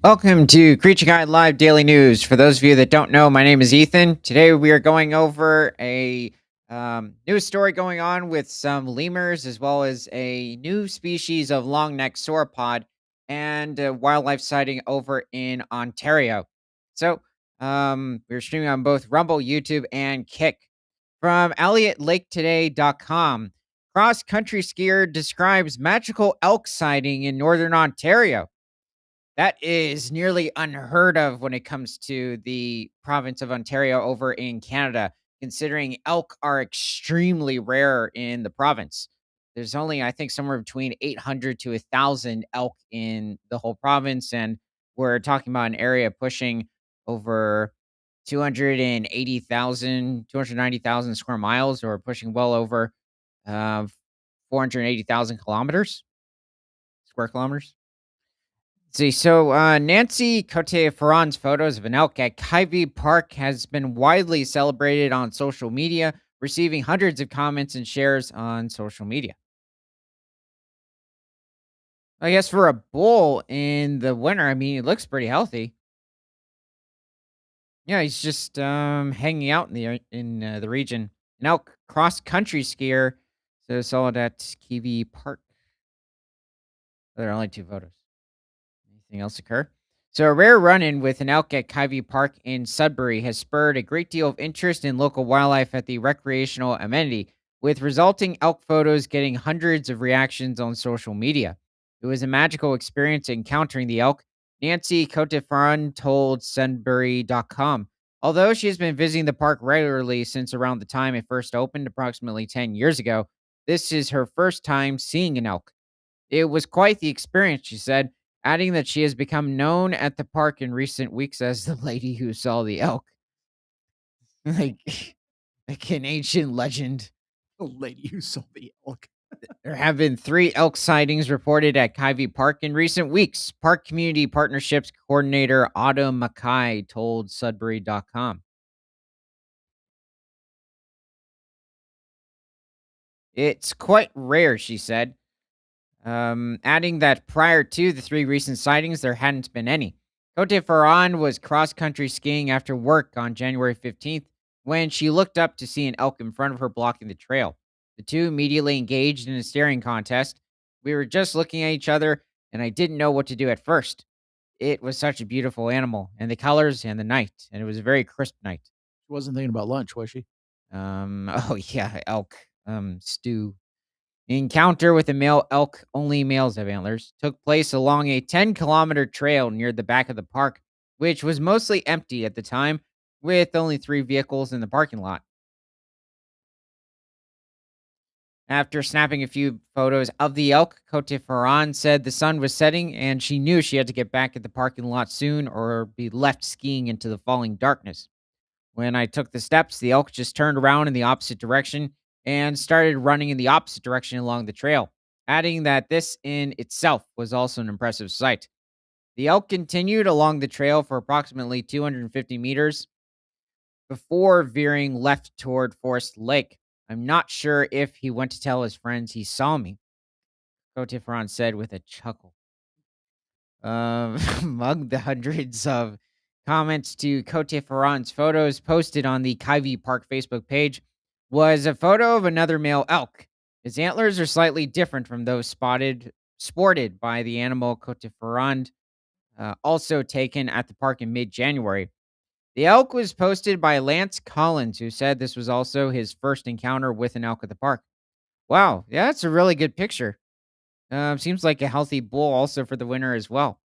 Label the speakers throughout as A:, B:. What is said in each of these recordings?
A: Welcome to Creature Guide Live Daily News. For those of you that don't know, my name is Ethan. Today we are going over a news story going on with some lemurs, as well as a new species of long necked sauropod and a wildlife sighting over in Ontario. We're streaming on both Rumble, YouTube, and Kick. From ElliottLakeToday.com, cross country skier describes magical elk sighting in northern Ontario. That is nearly unheard of when it comes to the province of Ontario over in Canada, considering elk are extremely rare in the province. There's only, I think, somewhere between 800 to 1,000 elk in the whole province. And we're talking about an area pushing over 290,000 square miles, or pushing well over uh, 480,000 square kilometers. Nancy Cote-Ferran's photos of an elk at Kyvie Park has been widely celebrated on social media, receiving hundreds of comments and shares on social media. I guess for a bull in the winter, I mean, it looks pretty healthy. Yeah, he's just hanging out in the region. An elk cross country skier, so saw it at Kyvie Park. There are only two photos. Anything else occur? So, a rare run in with an elk at Kyvie Park in Sudbury has spurred a great deal of interest in local wildlife at the recreational amenity, with resulting elk photos getting hundreds of reactions on social media. It was a magical experience encountering the elk, Nancy Cotefaran told Sudbury.com. Although she has been visiting the park regularly since around the time it first opened approximately 10 years ago, this is her first time seeing an elk. It was quite the experience, she said, adding that she has become known at the park in recent weeks as the lady who saw the elk. like, like an ancient legend.
B: The lady who saw the elk.
A: There have been 3 elk sightings reported at Kyvie Park in recent weeks. Park Community Partnerships Coordinator Autumn Mackay told Sudbury.com. It's quite rare, she said, adding that prior to the 3 recent sightings, there hadn't been any. Cote Ferran was cross country skiing after work on January 15th when she looked up to see an elk in front of her blocking the trail. The two immediately engaged in a staring contest. We were just looking at each other, and I didn't know what to do at first. It was such a beautiful animal, and the colors and the night, and it was a very crisp night.
B: She wasn't thinking about lunch, was she?
A: Oh yeah, elk, stew. The encounter with a male elk, only males have antlers, took place along a 10-kilometer trail near the back of the park, which was mostly empty at the time, with only 3 vehicles in the parking lot. After snapping a few photos of the elk, Cote Ferran said the sun was setting and she knew she had to get back at the parking lot soon or be left skiing into the falling darkness. When I took the steps, the elk just turned around in the opposite direction and started running in the opposite direction along the trail, adding that this in itself was also an impressive sight. The elk continued along the trail for approximately 250 meters before veering left toward Forest Lake. I'm not sure if he went to tell his friends he saw me, Cotifron said with a chuckle. Among the hundreds of comments to Cote Ferran's photos posted on the Kyvie Park Facebook page was a photo of another male elk. His antlers are slightly different from those sported by the animal Cote Ferrand, also taken at the park in mid-January. The elk was posted by Lance Collins, who said this was also his first encounter with an elk at the park. Wow, yeah, that's a really good picture. Seems like a healthy bull also for the winter as well.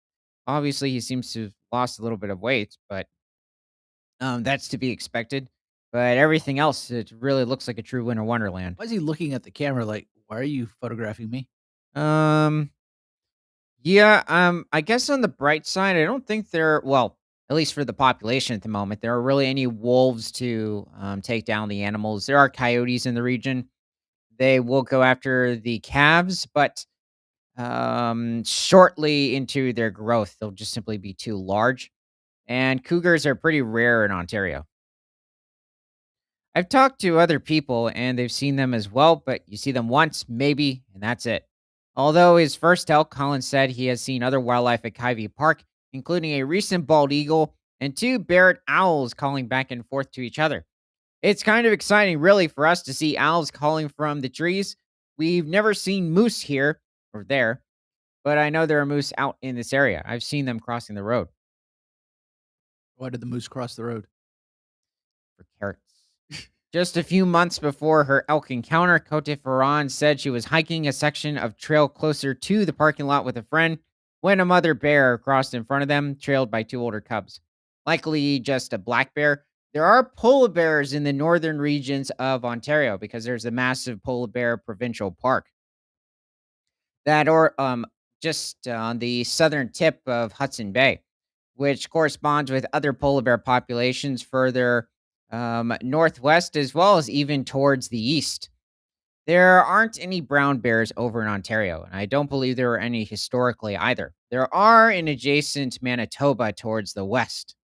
A: Obviously, he seems to have lost a little bit of weight, but that's to be expected. But everything else, it really looks like a true winter wonderland.
B: Why is he looking at the camera like, why are you photographing me?
A: Um, yeah, I guess on the bright side, I don't think there, well, at least for the population at the moment, there are really any wolves to take down the animals. There are coyotes in the region. They will go after the calves, but shortly into their growth, they'll just simply be too large. And cougars are pretty rare in Ontario. I've talked to other people and they've seen them as well, but you see them once, maybe, and that's it. Although his first elk, Collins said he has seen other wildlife at Kyvie Park, including a recent bald eagle and two barred owls calling back and forth to each other. It's kind of exciting, really, for us to see owls calling from the trees. We've never seen moose here or there, but I know there are moose out in this area. I've seen them crossing the road
B: Why did the moose cross the road?
A: for carrots. Just a few months before her elk encounter, Cote Ferran said she was hiking a section of trail closer to the parking lot with a friend when a mother bear crossed in front of them, trailed by two older cubs. Likely just a black bear. There are polar bears in the northern regions of Ontario because there's a massive polar bear provincial park that or just on the southern tip of Hudson Bay, which corresponds with other polar bear populations further northwest as well as even towards the east. There aren't any brown bears over in Ontario, and I don't believe there are any historically either. There are in adjacent Manitoba towards the west.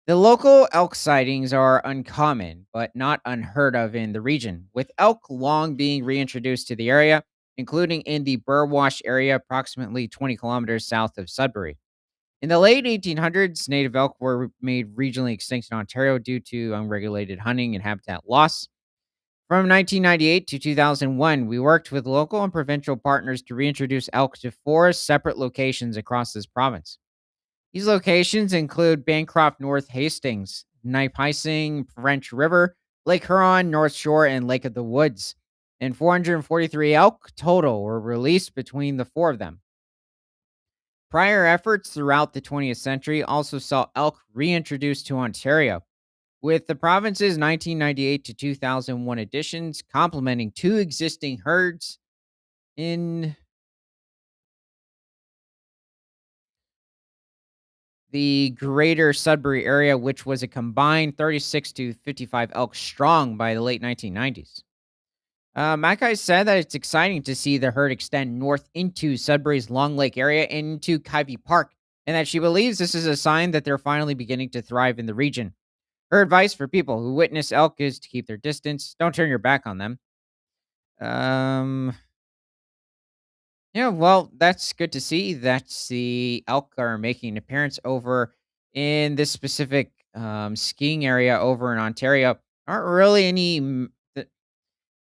A: The local elk sightings are uncommon, but not unheard of in the region, with elk long being reintroduced to the area, including in the Burwash area, approximately 20 kilometers south of Sudbury. In the late 1800s, native elk were made regionally extinct in Ontario due to unregulated hunting and habitat loss. From 1998 to 2001, we worked with local and provincial partners to reintroduce elk to four separate locations across this province. These locations include Bancroft North Hastings, Nipissing, French River, Lake Huron, North Shore, and Lake of the Woods. And 443 elk total were released between the four of them. Prior efforts throughout the 20th century also saw elk reintroduced to Ontario, with the province's 1998 to 2001 additions complementing two existing herds in the greater Sudbury area, which was a combined 36 to 55 elk strong by the late 1990s. Mackay said that it's exciting to see the herd extend north into Sudbury's Long Lake area and into Kyvie Park, and that she believes this is a sign that they're finally beginning to thrive in the region. Her advice for people who witness elk is to keep their distance, don't turn your back on them. Um, yeah, well, that's good to see that the elk are making an appearance over in this specific skiing area over in Ontario. Aren't really any.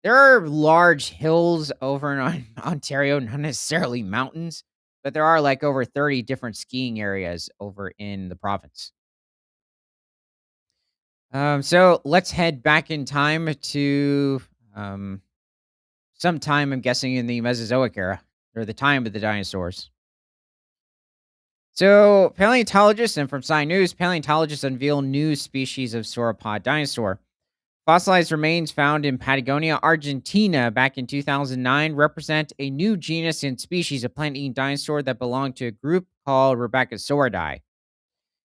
A: There are large hills over in Ontario, not necessarily mountains, but there are like over 30 different skiing areas over in the province. So let's head back in time to um, sometime, I'm guessing, in the Mesozoic era or the time of the dinosaurs. So, paleontologists and from Sci News, paleontologists unveil new species of sauropod dinosaur. Fossilized remains found in Patagonia, Argentina back in 2009 represent a new genus and species of plant eating dinosaur that belonged to a group called Rebbachisauridae.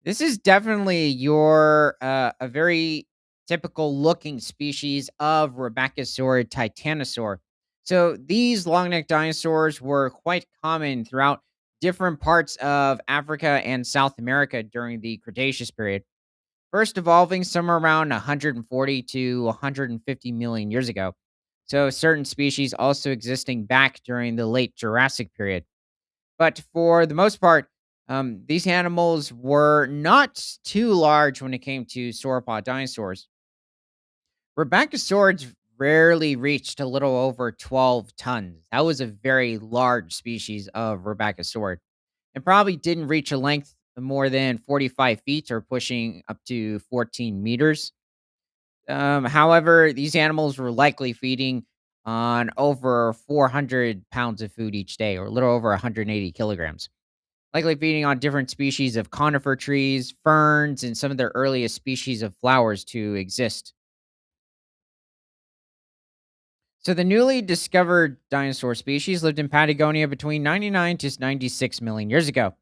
A: This is definitely your a very typical looking species of Rebbachisaur titanosaur. So these long-necked dinosaurs were quite common throughout different parts of Africa and South America during the Cretaceous period. First evolving somewhere around 140 to 150 million years ago. So certain species also existing back during the late Jurassic period. But for the most part, these animals were not too large when it came to sauropod dinosaurs. Rebbachisaurids rarely reached a little over 12 tons. That was a very large species of Rebbachisaurid and probably didn't reach a length of more than 45 feet or pushing up to 14 meters. However, these animals were likely feeding on over 400 pounds of food each day, or a little over 180 kilograms. Likely feeding on different species of conifer trees, ferns, and some of their earliest species of flowers to exist. So, the newly discovered dinosaur species lived in Patagonia between 99 to 96 million years ago.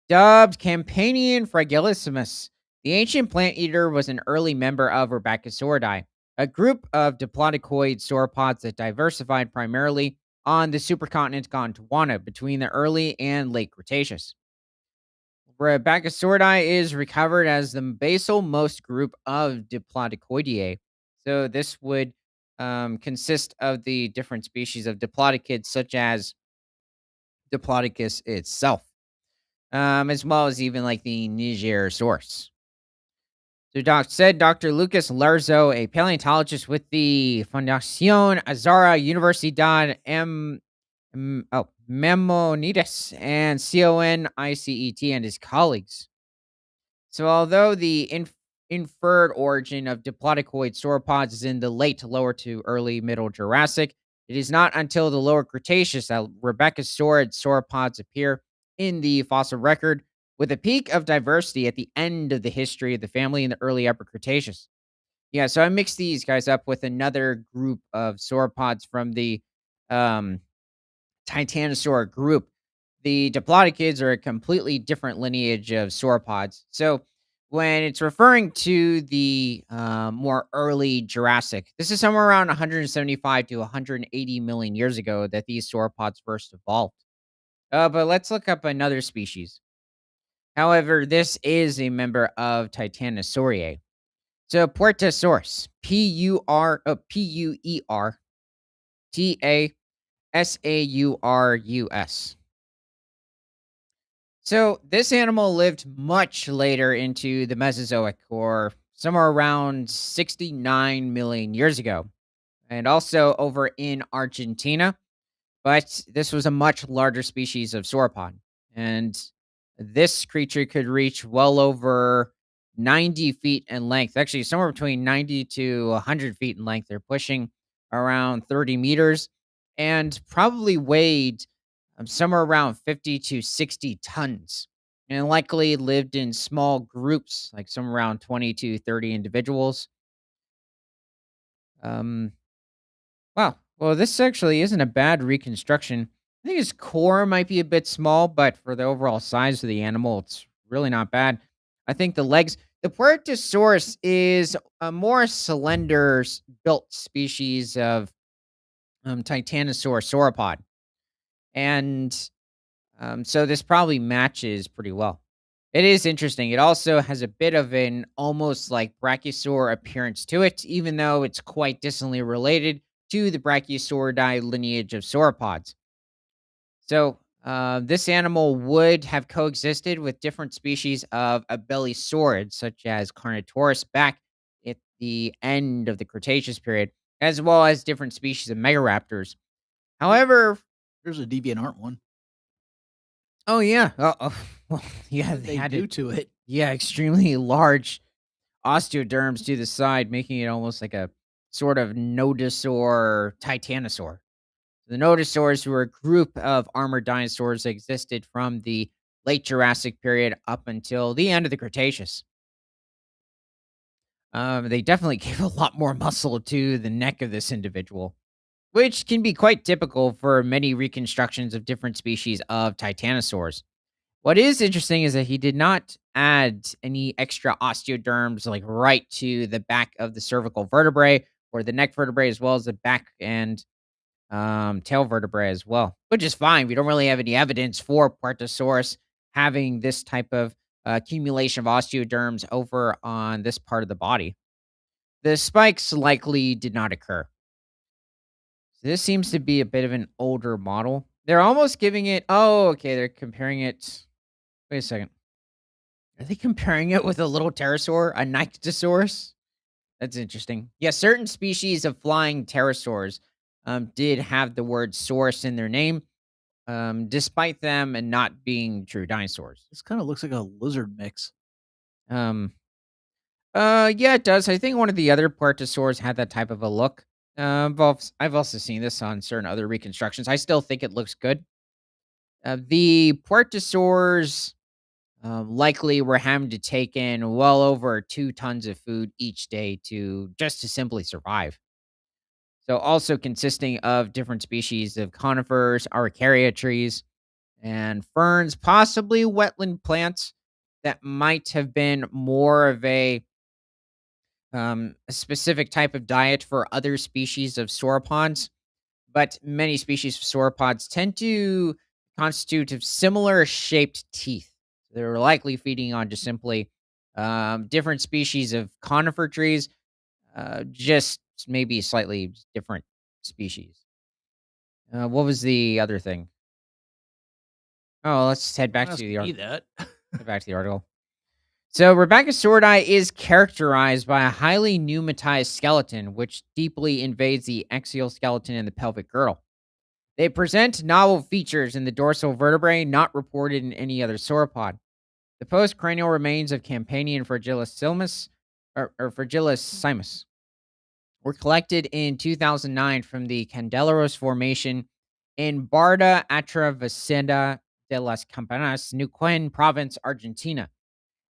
A: Dubbed Campanian fragilissimos, the ancient plant eater was an early member of Rebbachisauridae, a group of diplodicoid sauropods that diversified primarily on the supercontinent Gondwana between the early and late Cretaceous. Rebbachisauridae is recovered as the basal most group of diplodicoidea. So this would consist of the different species of diplodikids, such as Diplodocus itself, as well as even like the Nigersaurus. So Dr. Lucas Larzo, a paleontologist with the Fundación Azara Universidad Memonides and CONICET and his colleagues. So, although the inferred origin of diplodocoid sauropods is in the late to lower to early middle Jurassic, it is not until the lower Cretaceous that Rebecca-saurid sauropods appear in the fossil record, with a peak of diversity at the end of the history of the family in the early Upper Cretaceous. Yeah, so I mixed these guys up with another group of sauropods from the um, Titanosaur group. The Diplodocids are a completely different lineage of sauropods. So when it's referring to the more early Jurassic, this is somewhere around 175 to 180 million years ago that these sauropods first evolved. But let's look up another species. However, this is a member of Titanosauridae. So Puertosaurus, Puertasaurus. So this animal lived much later into the Mesozoic, or somewhere around 69 million years ago, and also over in Argentina. But this was a much larger species of sauropod, and this creature could reach well over 90 feet in length. Actually, somewhere between 90 to 100 feet in length. They're pushing around 30 meters, and probably weighed somewhere around 50 to 60 tons, and likely lived in small groups, like somewhere around 20 to 30 individuals. Um, Wow. Well, this actually isn't a bad reconstruction. I think his core might be a bit small, but for the overall size of the animal, it's really not bad. I think the legs, the Puertosaurus is a more slender built species of Titanosaur sauropod. And so this probably matches pretty well. It is interesting. It also has a bit of an almost like brachiosaur appearance to it, even though it's quite distantly related to the Brachiosauridae lineage of sauropods. So, this animal would have coexisted with different species of abelisaurids, such as Carnotaurus, back at the end of the Cretaceous period, as well as different species of megaraptors.
B: There-
A: However,
B: There's a DeviantArt one.
A: oh yeah, well, yeah,
B: What did
A: they
B: they
A: had
B: do
A: it.
B: to it?
A: Yeah, extremely large osteoderms to the side, making it almost like a sort of nodosaur titanosaur. The nodosaurs were a group of armored dinosaurs that existed from the late Jurassic period up until the end of the Cretaceous. They definitely gave a lot more muscle to the neck of this individual, which can be quite typical for many reconstructions of different species of titanosaurs. What is interesting is that he did not add any extra osteoderms like right to the back of the cervical vertebrae or the neck vertebrae, as well as the back and tail vertebrae as well, which is fine. We don't really have any evidence for Puertosaurus having this type of accumulation of osteoderms over on this part of the body. The spikes likely did not occur. So this seems to be a bit of an older model. They're almost giving it. Oh, okay. They're comparing it. Wait a second. Are they comparing it with a little pterosaur, a Nyctosaurus? That's interesting. Yeah, certain species of flying pterosaurs did have the word source in their name, despite them and not being true dinosaurs.
B: This kind of looks like a lizard mix.
A: Um, yeah, it does. I think one of the other Puertosaurs had that type of a look. I've also seen this on certain other reconstructions. I still think it looks good. The Puertosaurs likely were having to take in well over 2 tons of food each day to just to simply survive. So, also consisting of different species of conifers, araucaria trees, and ferns, possibly wetland plants that might have been more of a specific type of diet for other species of sauropods. But many species of sauropods tend to constitute of similar shaped teeth. They're likely feeding on just simply different species of conifer trees, just maybe slightly different species. What was the other thing? Oh, let's head
B: Don't
A: back to
B: ask
A: the
B: me
A: article.
B: that.
A: Head back to the article. So, Rebecca Sordi is characterized by a highly pneumatized skeleton, which deeply invades the axial skeleton and the pelvic girdle. They present novel features in the dorsal vertebrae not reported in any other sauropod. The postcranial remains of Campanian fragilissimos or fragilissimos were collected in 2009 from the Candeleros Formation in Barda Atravesada de las Campanas, Neuquén Province, Argentina.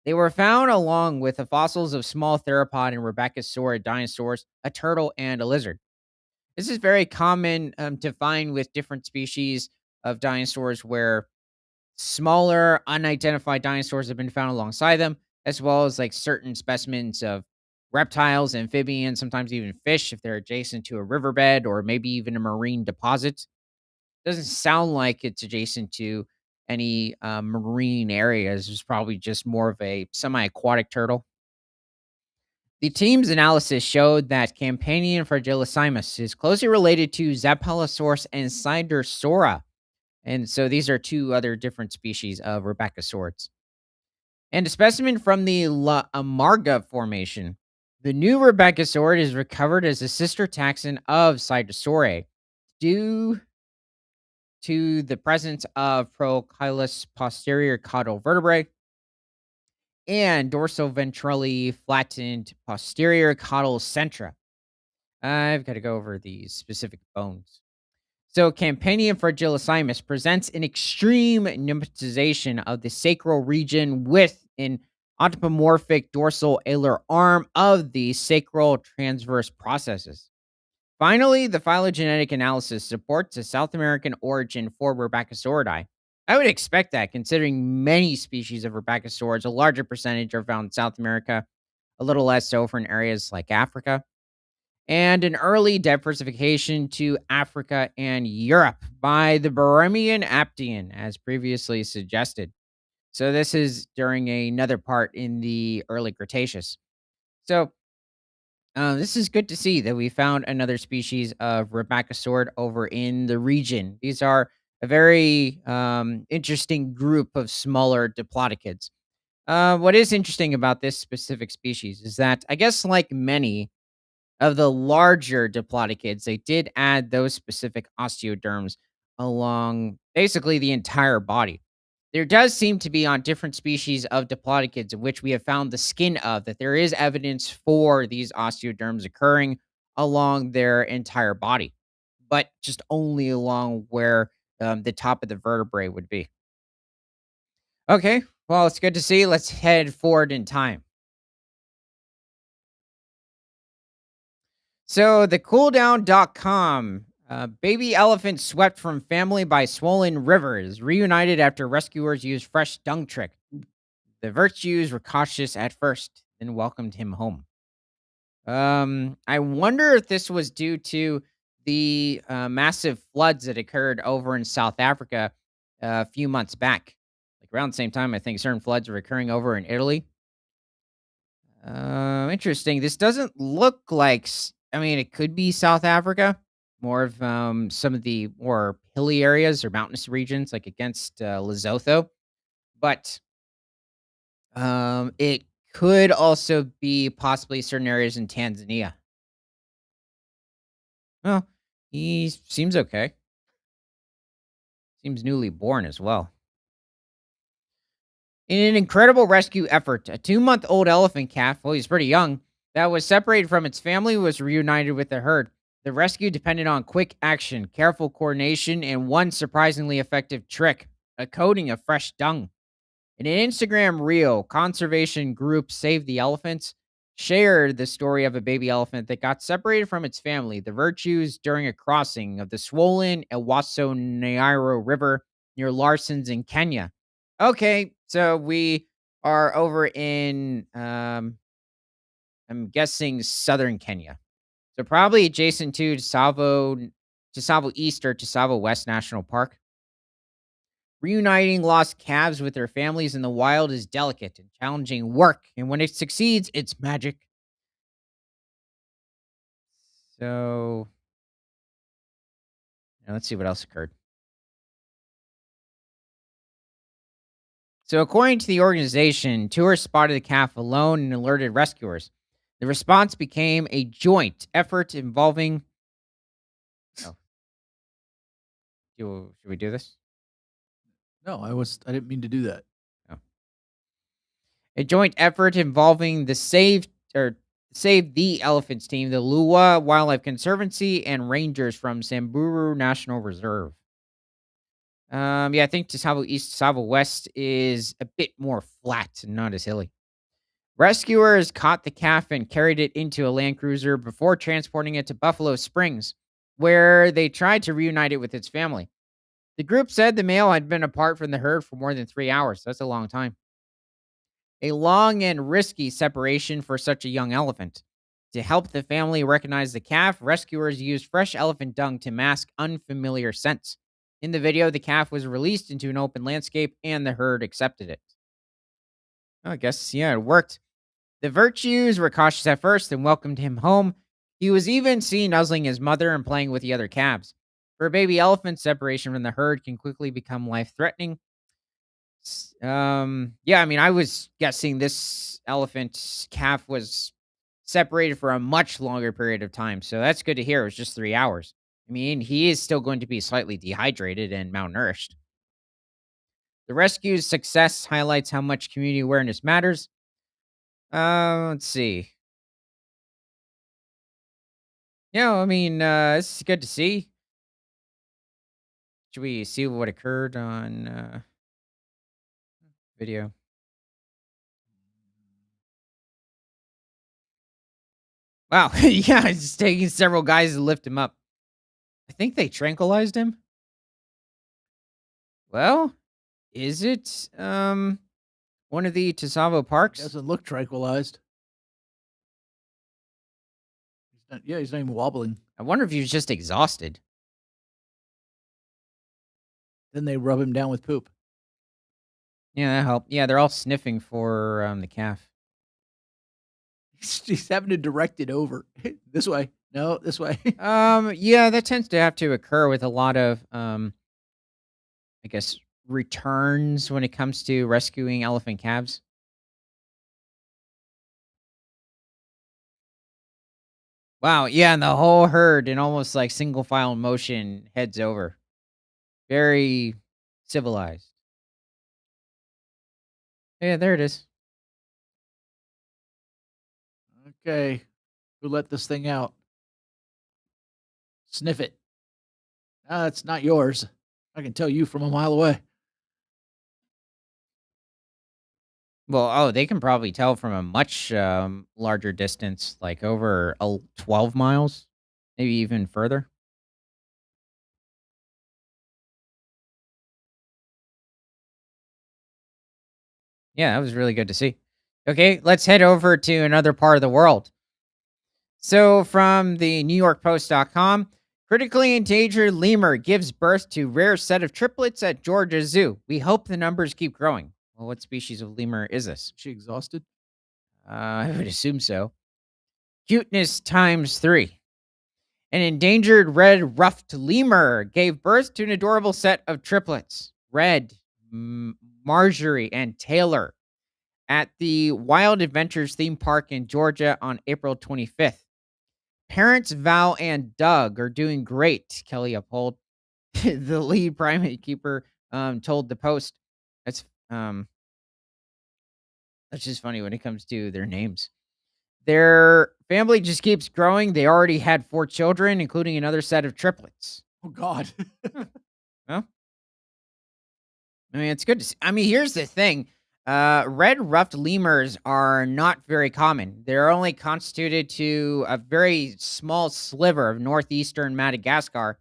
A: They were found along with the fossils of small theropod and Rebecca-saurid dinosaurs, a turtle, and a lizard. This is very common to find with different species of dinosaurs where smaller, unidentified dinosaurs have been found alongside them, as well as like certain specimens of reptiles, amphibians, sometimes even fish if they're adjacent to a riverbed or maybe even a marine deposit. Doesn't sound like it's adjacent to any marine areas. It's probably just more of a semi aquatic turtle. The team's analysis showed that Campanian fragilisimus is closely related to Zapalosaurus and Siderosaura, and so these are two other different species of Rebeccosaurids. And a specimen from the La Amarga Formation. The new Rebeccasaur is recovered as a sister taxon of Siderosaurae due to the presence of Prochyllus posterior caudal vertebrae and dorsoventrally flattened posterior caudal centra. I've got to go over these specific bones. So, Campanian fragilisimus presents an extreme pneumatization of the sacral region with an autopomorphic dorsal alar arm of the sacral transverse processes. Finally, the phylogenetic analysis supports a South American origin for Rebeccasauridae. I would expect that, considering many species of Rebeccasaurids, a larger percentage are found in South America, a little less so for in areas like Africa, and an early diversification to Africa and Europe by the Borromean Aptian, as previously suggested. So, this is during another part in the early Cretaceous. So, this is good to see that we found another species of Rebecca over in the region. These are a very interesting group of smaller diplodocids. What is interesting about this specific species is that, I guess, like many of the larger diplodocids, they did add those specific osteoderms along basically the entire body. There does seem to be on different species of diplodocids in which we have found the skin of that there is evidence for these osteoderms occurring along their entire body, but just only along where the top of the vertebrae would be. Okay, well, it's good to see. Let's head forward in time. So the cooldown.com, baby elephant swept from family by swollen rivers, reunited after rescuers used fresh dung trick. The virtues were cautious at first, then welcomed him home. I wonder if this was due to the massive floods that occurred over in South Africa a few months back. Like around the same time, I think certain floods were occurring over in Italy. Interesting. This doesn't look like. I mean, it could be South Africa. More of some of the more hilly areas or mountainous regions, like against Lesotho. But it could also be possibly certain areas in Tanzania. Well, he seems okay. Seems newly born as well. In an incredible rescue effort, a 2-month-old elephant calf, well, he's pretty young, that was separated from its family was reunited with the herd. The rescue depended on quick action, careful coordination, and one surprisingly effective trick, a coating of fresh dung. In an Instagram reel, conservation group Save the Elephants shared the story of a baby elephant that got separated from its family, the virtues during a crossing of the swollen Ewaso Nairo River near Larson's in Kenya. Okay, so we are over in I'm guessing southern Kenya. So probably adjacent to Tsavo East or Tsavo West National Park. Reuniting lost calves with their families in the wild is delicate and challenging work, and when it succeeds, it's magic. So, now let's see what else occurred. So, according to the organization, tourists spotted the calf alone and alerted rescuers. The response became a joint effort involving. Oh, should we do this?
B: No, I didn't mean to do that.
A: Oh. A joint effort involving the Save the Elephants team, the Lua Wildlife Conservancy, and rangers from Samburu National Reserve. Yeah, I think Tsavo East, Tsavo West is a bit more flat and not as hilly. Rescuers caught the calf and carried it into a Land Cruiser before transporting it to Buffalo Springs, where they tried to reunite it with its family. The group said the male had been apart from the herd for more than 3 hours. That's a long time. A long and risky separation for such a young elephant. To help the family recognize the calf, rescuers used fresh elephant dung to mask unfamiliar scents. In the video, the calf was released into an open landscape and the herd accepted it. I guess, yeah, it worked. The Virtues were cautious at first and welcomed him home. He was even seen nuzzling his mother and playing with the other calves. For a baby elephant, separation from the herd can quickly become life threatening. Yeah, I mean, I was guessing this elephant calf was separated for a much longer period of time. So that's good to hear. It was just 3 hours. I mean, he is still going to be slightly dehydrated and malnourished. The rescue's success highlights how much community awareness matters. Let's see. Yeah, I mean, it's good to see. Should we see what occurred on video? Wow, yeah, it's taking several guys to lift him up. I think they tranquilized him. Well, is it one of the Tsavo parks?
B: Doesn't look tranquilized. He's not even wobbling.
A: I wonder if he was just exhausted.
B: Then they rub him down with poop.
A: Yeah, that helped. Yeah, they're all sniffing for the calf.
B: He's having to direct it over this way. No, this way.
A: Yeah, that tends to have to occur with a lot of I guess returns when it comes to rescuing elephant calves. Wow, yeah, and the whole herd in almost like single file motion heads over. Very civilized. Yeah, there it is.
B: Okay, who let this thing out? Sniff it. It's not yours. I can tell you from a mile away.
A: Well, they can probably tell from a much larger distance, like over 12 miles, maybe even further. Yeah, that was really good to see. Okay, let's head over to another part of the world. So, from the NewYorkPost.com, critically endangered lemur gives birth to rare set of triplets at Georgia Zoo. We hope the numbers keep growing. Well, what species of lemur is this?
B: Is she exhausted?
A: I would assume so. Cuteness times 3. An endangered red ruffed lemur gave birth to an adorable set of triplets, Red, Marjorie, and Taylor, at the Wild Adventures theme park in Georgia on April 25th. Parents Val and Doug are doing great, Kelly Uphold, the lead primate keeper, told the Post. That's just funny when it comes to their names. Their family just keeps growing. They already had 4 children, including another set of triplets.
B: Oh God.
A: Well, I mean, it's good to see. I mean, here's the thing. Red ruffed lemurs are not very common. They're only constituted to a very small sliver of northeastern Madagascar.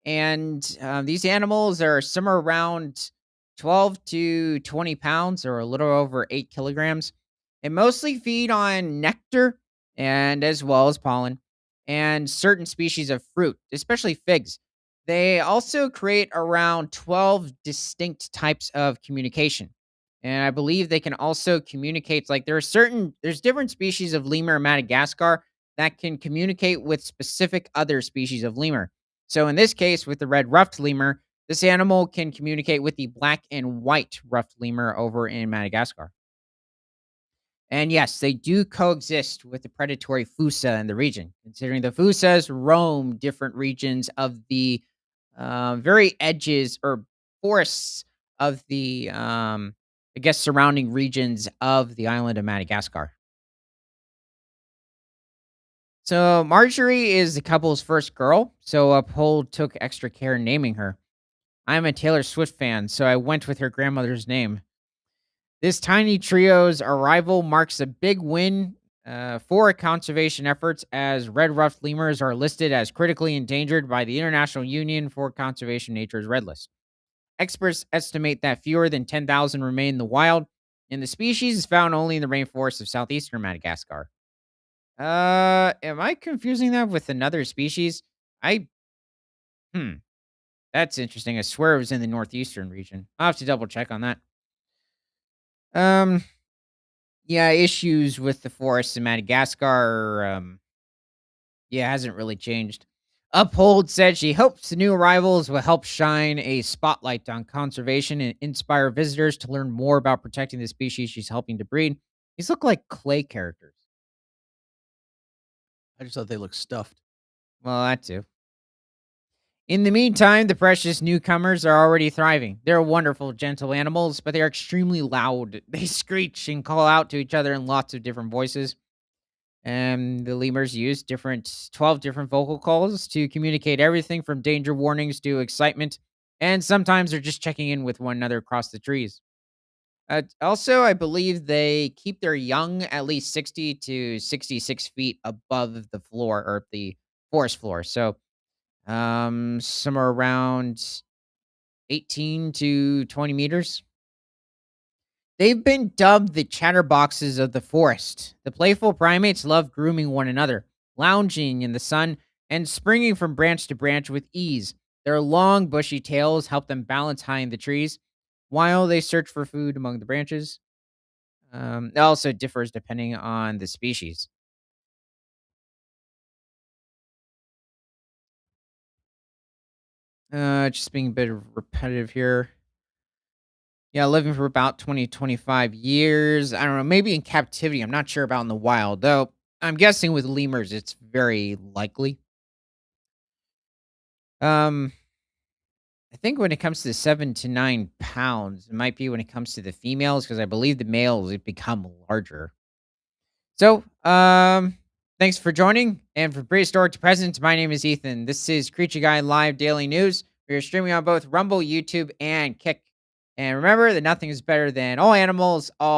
A: And these animals are somewhere around 12 to 20 pounds or a little over 8 kilograms. They mostly feed on nectar and as well as pollen and certain species of fruit, especially figs. They also create around 12 distinct types of communication. And I believe they can also communicate. Like there's different species of lemur in Madagascar that can communicate with specific other species of lemur. So in this case, with the red ruffed lemur, This animal can communicate with the black and white ruffed lemur over in Madagascar. And yes, they do coexist with the predatory fossa in the region, considering the fossas roam different regions of the very edges or forests of the, I guess, surrounding regions of the island of Madagascar. So Marjorie is the couple's first girl, so Uphold took extra care in naming her. I'm a Taylor Swift fan, so I went with her grandmother's name. This tiny trio's arrival marks a big win for conservation efforts, as red ruffed lemurs are listed as critically endangered by the International Union for Conservation Nature's Red List. Experts estimate that fewer than 10,000 remain in the wild, and the species is found only in the rainforests of southeastern Madagascar. Am I confusing that with another species? I hmm, that's interesting. I swear it was in the northeastern region. I'll have to double check on that. Um, yeah, issues with the forests in Madagascar. Yeah, hasn't really changed. Uphold said she hopes the new arrivals will help shine a spotlight on conservation and inspire visitors to learn more about protecting the species she's helping to breed. These look like clay characters.
B: I just thought they looked stuffed.
A: Well, that too. In the meantime, the precious newcomers are already thriving. They're wonderful, gentle animals, but they're extremely loud. They screech and call out to each other in lots of different voices. And the lemurs use 12 different vocal calls to communicate everything from danger warnings to excitement. And sometimes they're just checking in with one another across the trees. Also, I believe they keep their young at least 60 to 66 feet above the floor or the forest floor. So, somewhere around 18 to 20 meters. They've been dubbed the chatterboxes of the forest. The playful primates love grooming one another, lounging in the sun, and springing from branch to branch with ease. Their long, bushy tails help them balance high in the trees while they search for food among the branches. It also differs depending on the species. Just being a bit repetitive here. Yeah, living for about 20, 25 years. I don't know, maybe in captivity. I'm not sure about in the wild, though. I'm guessing with lemurs, it's very likely. Um, I think when it comes to 7 to 9 pounds, it might be when it comes to the females, because I believe the males have become larger. So, thanks for joining. And for Prehistoric to Present, my name is Ethan. This is Creature Guy Live Daily News. We are streaming on both Rumble, YouTube, and Kick. And remember that nothing is better than all animals, all